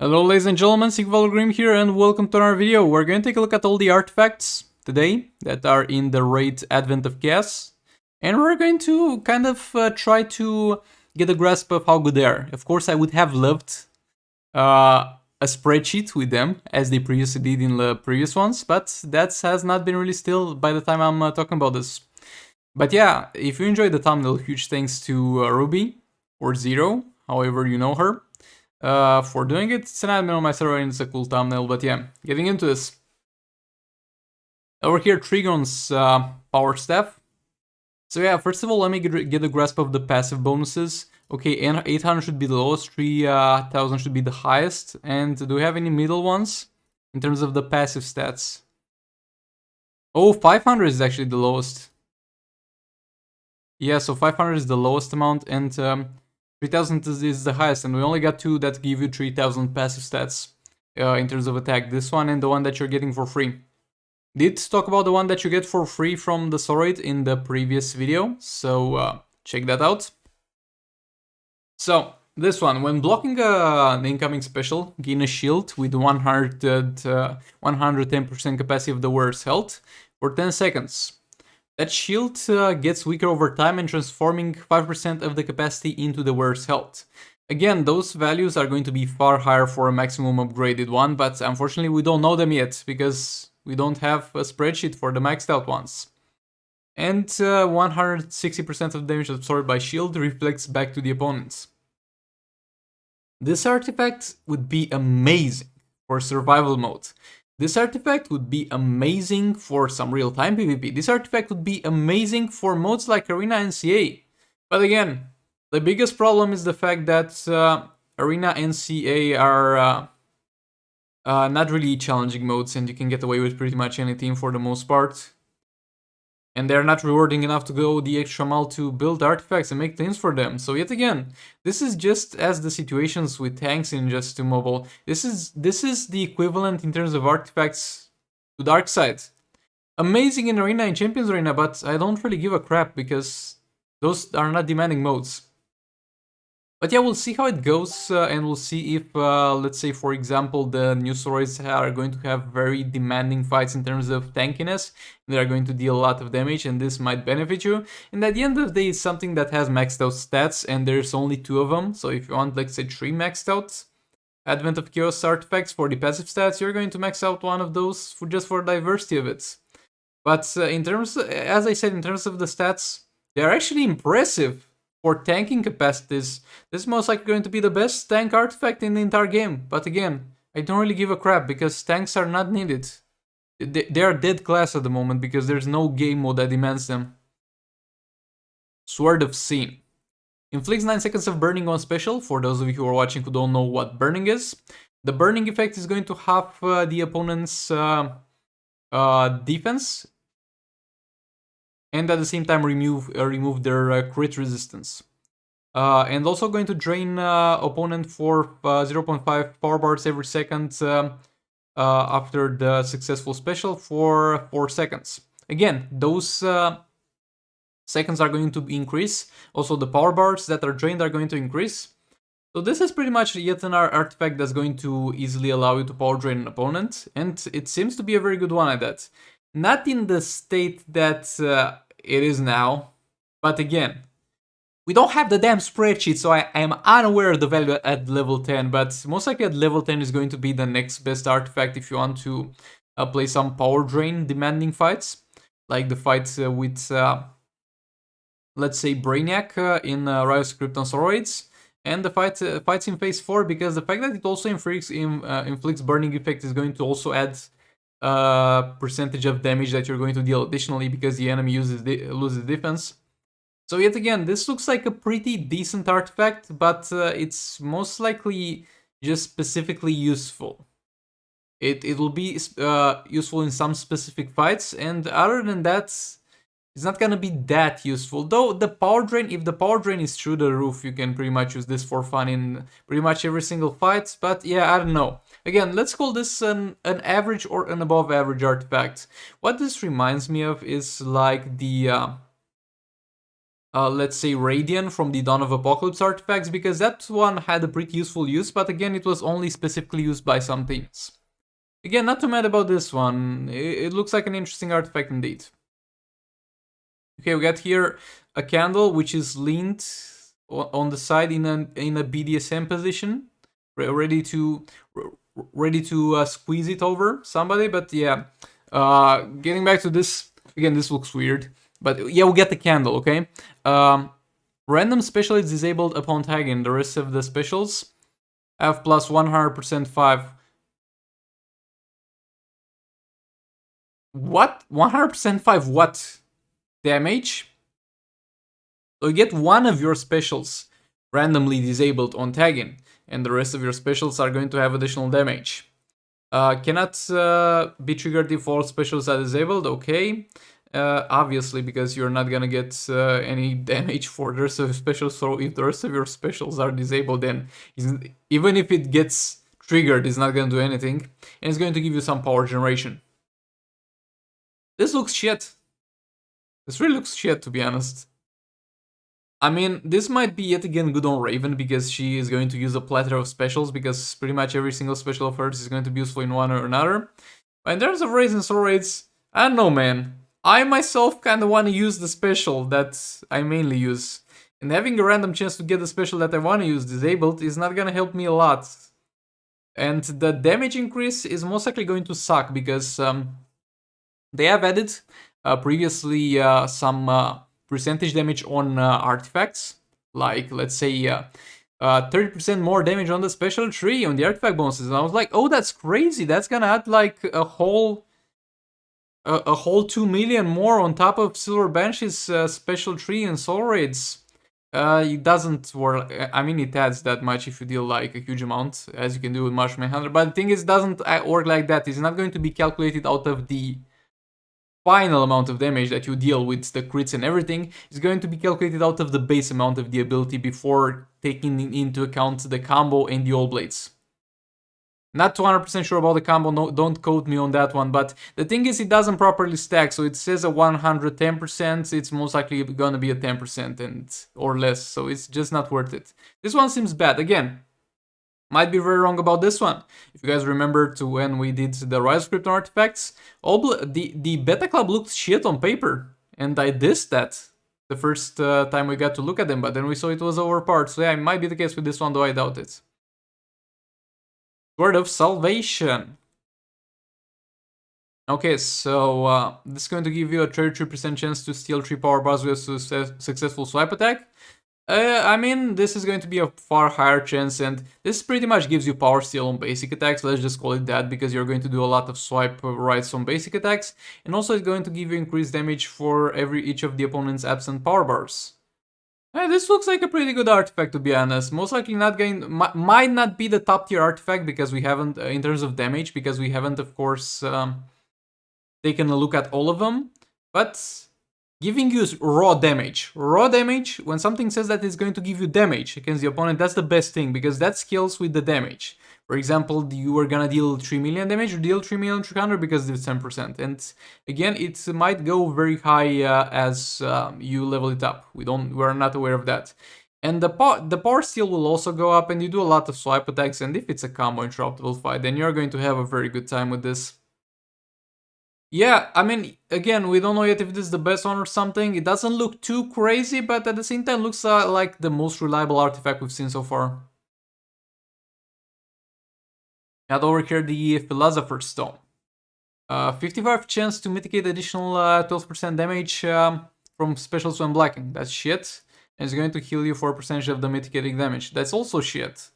Hello ladies and gentlemen, Sigvalgrim here and welcome to our video. We're going to take a look at all the artifacts today that are in the raid Advent of Chaos. And we're going to kind of try to get a grasp of how good they are. Of course, I would have loved a spreadsheet with them, as they previously did in the previous ones, but that has not been released still by the time I'm talking about this. But yeah, if you enjoyed the thumbnail, huge thanks to Ruby, or Zero, however you know her. For doing it. It's an admin on my server and it's a cool thumbnail, but yeah, getting into this. Over here, Trigon's power staff. So yeah, first of all, let me get a grasp of the passive bonuses. Okay, 800 should be the lowest, 3000 should be the highest. And do we have any middle ones in terms of the passive stats? Oh, 500 is actually the lowest. Yeah, so 500 is the lowest amount and 3000 is the highest, and we only got two that give you 3000 passive stats in terms of attack. This one and the one that you're getting for free. Did talk about the one that you get for free from the Soroid in the previous video, so check that out. So, this one, when blocking an incoming special, gain a shield with 110% capacity of the wearer's health for 10 seconds. That shield gets weaker over time and transforming 5% of the capacity into the wearer's health. Again, those values are going to be far higher for a maximum upgraded one, but unfortunately we don't know them yet, because we don't have a spreadsheet for the maxed out ones. And 160% of damage absorbed by shield reflects back to the opponents. This artifact would be amazing for survival mode. This artifact would be amazing for some real-time PvP. This artifact would be amazing for modes like Arena and CA. But again, the biggest problem is the fact that Arena and CA are not really challenging modes and you can get away with pretty much anything for the most part. And they're not rewarding enough to go the extra mile to build artifacts and make things for them. So yet again, this is just as the situations with tanks in Just 2 Mobile. This is the equivalent in terms of artifacts to Darkside. Amazing in Arena and Champions Arena, but I don't really give a crap because those are not demanding modes. But yeah, we'll see how it goes, and we'll see if, let's say, for example, the new Soroids are going to have very demanding fights in terms of tankiness. They are going to deal a lot of damage, and this might benefit you. And at the end of the day, it's something that has maxed out stats, and there's only 2 of them. So if you want, let's say, 3 maxed out Advent of Chaos artifacts for the passive stats, you're going to max out one of those just for diversity of it. But in terms, as I said, in terms of the stats, they're actually impressive. For tanking capacities, this is most likely going to be the best tank artifact in the entire game. But again, I don't really give a crap because tanks are not needed. They are dead class at the moment because there's no game mode that demands them. Sword of Sin. Inflicts 9 seconds of burning on special, for those of you who are watching who don't know what burning is. The burning effect is going to half the opponent's defense, and at the same time remove their crit resistance. And also going to drain opponent for 0.5 power bars every second after the successful special for 4 seconds. Again, those seconds are going to increase. Also the power bars that are drained are going to increase. So this is pretty much yet another artifact that's going to easily allow you to power drain an opponent, and it seems to be a very good one at that. Not in the state that it is now, but again, we don't have the damn spreadsheet, so I am unaware of the value at level 10, but most likely at level 10 is going to be the next best artifact if you want to play some power drain demanding fights, like the fights with, let's say, Brainiac in Rise of Krypton Steroids, and the fights in Phase 4, because the fact that it also inflicts burning effect is going to also add percentage of damage that you're going to deal additionally because the enemy loses defense. So yet again, this looks like a pretty decent artifact, but it's most likely just specifically useful. It will be useful in some specific fights, and other than that, it's not gonna be that useful. Though the power drain, if the power drain is through the roof, you can pretty much use this for fun in pretty much every single fight. But yeah, I don't know. Again, let's call this an average or an above average artifact. What this reminds me of is like the let's say, Radiant from the Dawn of Apocalypse artifacts, because that one had a pretty useful use, but again, it was only specifically used by some teams. Again, not too mad about this one. It looks like an interesting artifact indeed. Okay, we got here a candle which is leaned on the side in a BDSM position, ready to squeeze it over somebody. But yeah, getting back to this again, this looks weird. But yeah, we get the candle. Okay, random special is disabled upon tagging. The rest of the specials have plus 100% 5. What? 100% 5 what? Damage? So you get one of your specials randomly disabled on tagging, and the rest of your specials are going to have additional damage. Cannot be triggered if all specials are disabled. Okay. Obviously, because you're not gonna get any damage for the rest of your specials. So if the rest of your specials are disabled, then even if it gets triggered, it's not gonna do anything, and it's going to give you some power generation. This looks shit. This really looks shit, to be honest. I mean, this might be yet again good on Raven, because she is going to use a plethora of specials, because pretty much every single special of hers is going to be useful in one or another. But in terms of raids and soul raids, I don't know, man. I myself kind of want to use the special that I mainly use. And having a random chance to get the special that I want to use disabled is not going to help me a lot. And the damage increase is most likely going to suck, because they have added previously some percentage damage on artifacts. Like, let's say 30% more damage on the special tree on the artifact bonuses. And I was like, oh, that's crazy. That's going to add like a whole 2 million more on top of Silver Banshee's special tree and soul raids. It doesn't work. I mean, it adds that much if you deal like a huge amount, as you can do with Mushroom Hunter. But the thing is, it doesn't work like that. It's not going to be calculated out of the final amount of damage that you deal with the crits and everything. Is going to be calculated out of the base amount of the ability before taking into account the combo and the all blades. Not 200% sure about the combo, no, don't quote me on that one, but the thing is, it doesn't properly stack, so it says a 110%, it's most likely gonna be a 10% and or less, so it's just not worth it. This one seems bad. Again, might be very wrong about this one. If you guys remember to when we did the Rise of Krypton artifacts, the Beta Club looked shit on paper, and I dissed that the first time we got to look at them, but then we saw it was overpowered, so yeah, it might be the case with this one, though I doubt it. Word of Salvation. Okay, so this is going to give you a 33% chance to steal 3 power bars with a successful swipe attack. I mean, this is going to be a far higher chance, and this pretty much gives you power steal on basic attacks. Let's just call it that, because you're going to do a lot of swipe rights on basic attacks, and also it's going to give you increased damage for each of the opponent's absent power bars. This looks like a pretty good artifact, to be honest. Most likely not going, might not be the top tier artifact, because we haven't, in terms of damage, because we haven't, of course, taken a look at all of them. But giving you raw damage, when something says that it's going to give you damage against the opponent, that's the best thing, because that scales with the damage. For example, you were gonna deal 3 million damage, you deal 3,300,000 because it's 10%. And again, it might go very high as you level it up. We're not aware of that. And the power steal will also go up, and you do a lot of swipe attacks, and if it's a combo interruptible fight, then you're going to have a very good time with this. Yeah, I mean, again, we don't know yet if this is the best one or something. It doesn't look too crazy, but at the same time looks like the most reliable artifact we've seen so far. Got over here the Philosopher's Stone. 55 chance to mitigate additional 12% damage from specials when blacking. That's shit. And it's going to heal you for a percentage of the mitigating damage. That's also shit.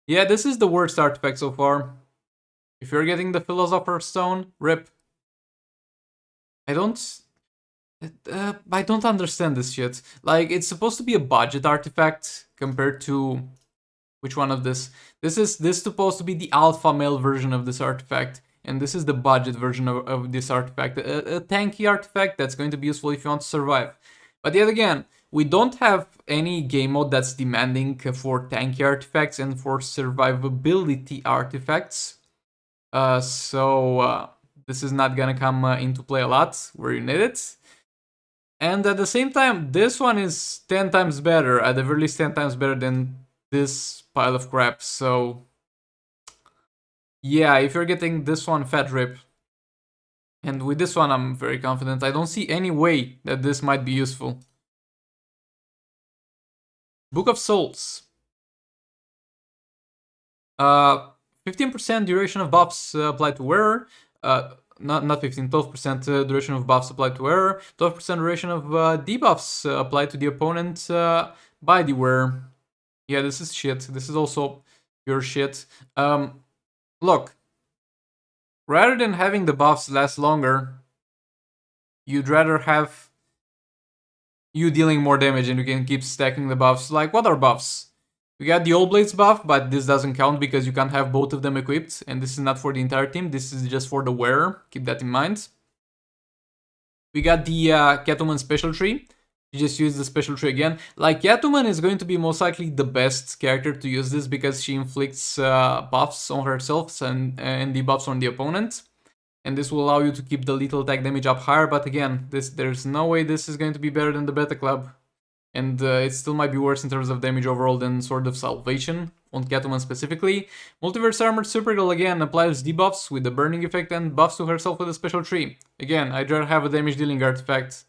Yeah, this is the worst artifact so far. If you're getting the Philosopher's Stone, rip. I don't understand this shit. Like, it's supposed to be a budget artifact compared to... Which one of this? This is supposed to be the alpha male version of this artifact, and this is the budget version of this artifact. A tanky artifact that's going to be useful if you want to survive. But yet again, we don't have any game mode that's demanding for tanky artifacts and for survivability artifacts. So this is not gonna come into play a lot where you need it. And at the same time, this one is 10 times better, at the very least 10 times better than this pile of crap. So yeah, if you're getting this one, fat rip. And with this one, I'm very confident. I don't see any way that this might be useful. Book of Souls. 15% duration of buffs applied to wearer. Not 15, 12% duration of buffs applied to wearer. 12% duration of debuffs applied to the opponent by the wearer. Yeah, this is shit. This is also pure shit. Look, rather than having the buffs last longer, you'd rather have you dealing more damage and you can keep stacking the buffs. Like, what are buffs? We got the All Blades buff, but this doesn't count because you can't have both of them equipped, and this is not for the entire team, this is just for the wearer, keep that in mind. We got the Catwoman special tree. You just use the special tree again. Like, Catwoman is going to be most likely the best character to use this because she inflicts buffs on herself and debuffs on the opponent. And this will allow you to keep the lethal attack damage up higher, but again, there's no way this is going to be better than the Beta Club. And it still might be worse in terms of damage overall than Sword of Salvation, on Catwoman specifically. Multiverse Armored Supergirl again applies debuffs with the burning effect and buffs to herself with a special tree. Again, I'd rather have a damage dealing artifact.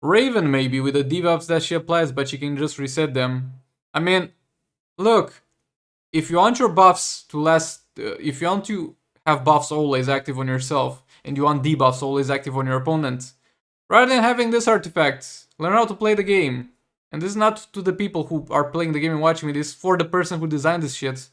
Raven maybe with the debuffs that she applies, but she can just reset them. I mean, look, if you want your buffs to last, if you want to have buffs always active on yourself, and you want debuffs always active on your opponent, rather than having this artifact, learn how to play the game. And this is not to the people who are playing the game and watching me, this is for the person who designed this shit.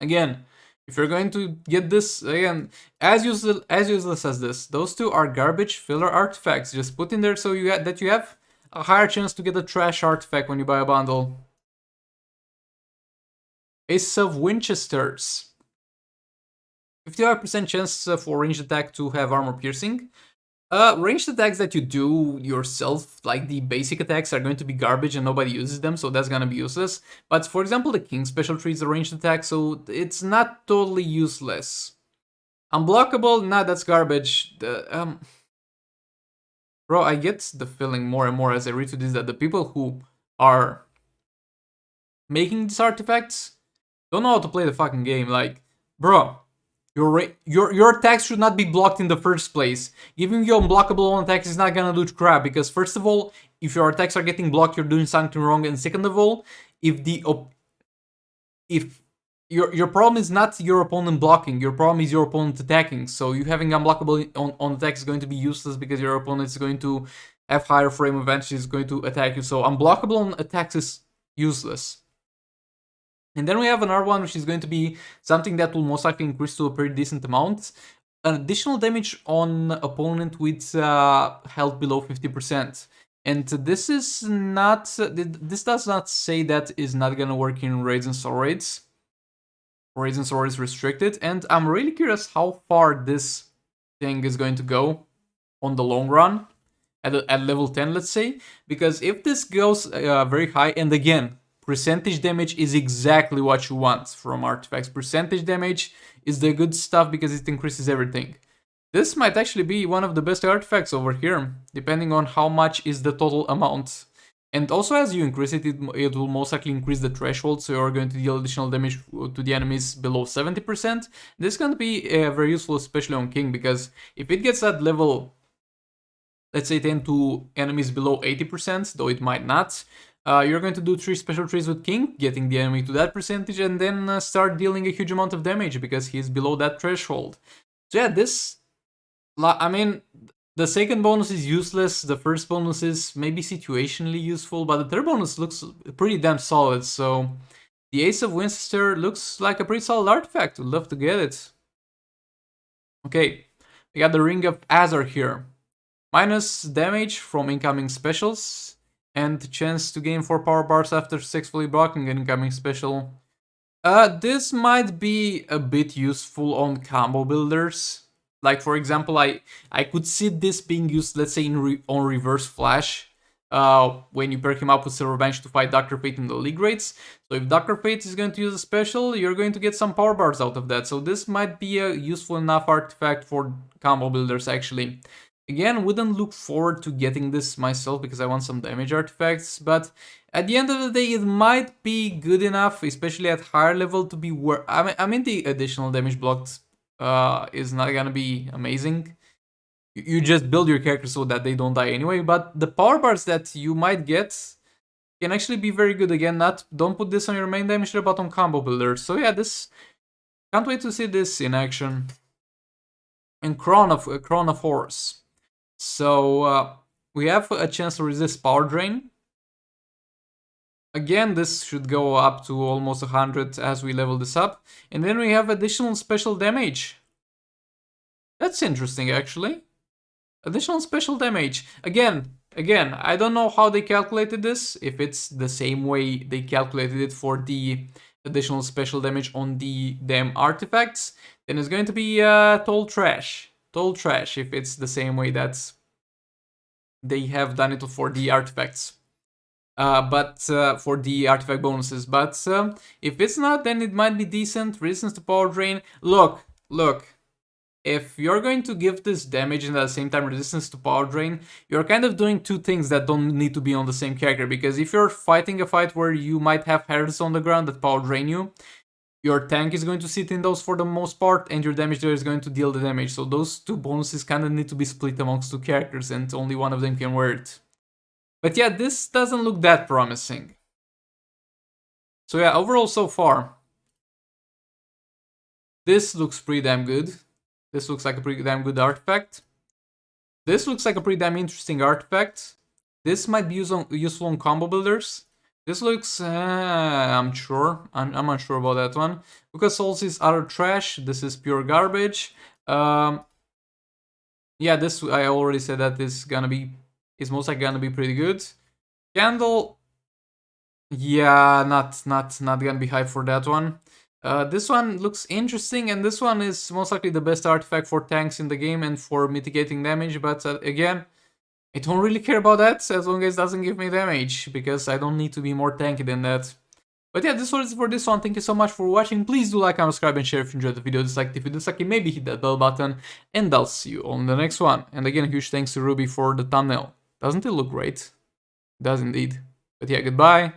Again, if you're going to get this, again, as useless as this, those two are garbage filler artifacts. Just put in there so you have a higher chance to get a trash artifact when you buy a bundle. Ace of Winchesters. 55% chance for ranged attack to have armor piercing. Ranged attacks that you do yourself, like the basic attacks, are going to be garbage and nobody uses them, so that's gonna be useless. But for example, the King special tree is a ranged attack, so it's not totally useless. Unblockable, nah, that's garbage. Bro, I get the feeling more and more as I read through this that the people who are making these artifacts don't know how to play the fucking game. Like, bro, your attacks should not be blocked in the first place. Giving you unblockable on attacks is not gonna do crap, because first of all, if your attacks are getting blocked, you're doing something wrong, and second of all, if your problem is not your opponent blocking, your problem is your opponent attacking. So you having unblockable on attacks is going to be useless because your opponent is going to have higher frame advantage, is going to attack you. So unblockable on attacks is useless. And then we have another one, which is going to be something that will most likely increase to a pretty decent amount. An additional damage on opponent with health below 50%. And this is not, this does not say that is not gonna work in Raids and Soul Raids. Raids and Soul Raids restricted. And I'm really curious how far this thing is going to go on the long run. At level 10, let's say. Because if this goes very high, and again, percentage damage is exactly what you want from artifacts. Percentage damage is the good stuff because it increases everything. This might actually be one of the best artifacts over here, depending on how much is the total amount. And also as you increase it, it will most likely increase the threshold, so you're going to deal additional damage to the enemies below 70%. This is going to be very useful, especially on King, because if it gets at level, let's say 10 to enemies below 80%, though it might not, you're going to do 3 special trees with King, getting the enemy to that percentage, and then start dealing a huge amount of damage because he's below that threshold. So yeah, this, I mean, the second bonus is useless, the first bonus is maybe situationally useful, but the third bonus looks pretty damn solid, so the Ace of Winchester looks like a pretty solid artifact. Would love to get it. Okay, we got the Ring of Azer here. Minus damage from incoming specials, and chance to gain 4 power bars after successfully blocking an incoming special. This might be a bit useful on combo builders. Like, for example, I could see this being used, let's say, on Reverse Flash, when you pair him up with Silver Bench to fight Dr. Fate in the League Raids. So if Dr. Fate is going to use a special, you're going to get some power bars out of that. So this might be a useful enough artifact for combo builders, actually. Again, wouldn't look forward to getting this myself because I want some damage artifacts, but at the end of the day, it might be good enough, especially at higher level, to be worth. I mean, the additional damage blocked is not gonna be amazing. You just build your character so that they don't die anyway, but the power bars that you might get can actually be very good. Again, don't put this on your main damage but on combo builder. So yeah, this can't wait to see this in action. And Chronophorus. So we have a chance to resist power drain. Again, this should go up to almost 100 as we level this up. And then we have additional special damage. That's interesting, actually. Additional special damage. Again, I don't know how they calculated this. If it's the same way they calculated it for the additional special damage on the damn artifacts, then it's going to be total trash. Total trash if it's the same way that they have done it for the artifacts. But for the artifact bonuses. But if it's not, then it might be decent. Resistance to power drain. Look. If you're going to give this damage and at the same time resistance to power drain, you're kind of doing two things that don't need to be on the same character. Because if you're fighting a fight where you might have heads on the ground that power drain you, your tank is going to sit in those for the most part, and your damage dealer is going to deal the damage. So those two bonuses kind of need to be split amongst two characters, and only one of them can wear it. But yeah, this doesn't look that promising. So yeah, overall so far, this looks pretty damn good. This looks like a pretty damn good artifact. This looks like a pretty damn interesting artifact. This might be useful on combo builders. This looks, I'm unsure about that one. Because Souls is utter trash. This is pure garbage. Yeah, this I already said that is most likely gonna be pretty good. Candle, yeah, not gonna be hyped for that one. This one looks interesting, and this one is most likely the best artifact for tanks in the game and for mitigating damage, but again, I don't really care about that as long as it doesn't give me damage, because I don't need to be more tanky than that. But yeah, this was it for this one. Thank you so much for watching. Please do like, comment, subscribe, and share if you enjoyed the video. Dislike if you dislike it, maybe hit that bell button, and I'll see you on the next one. And again, huge thanks to Ruby for the thumbnail. Doesn't it look great? It does indeed. But yeah, goodbye.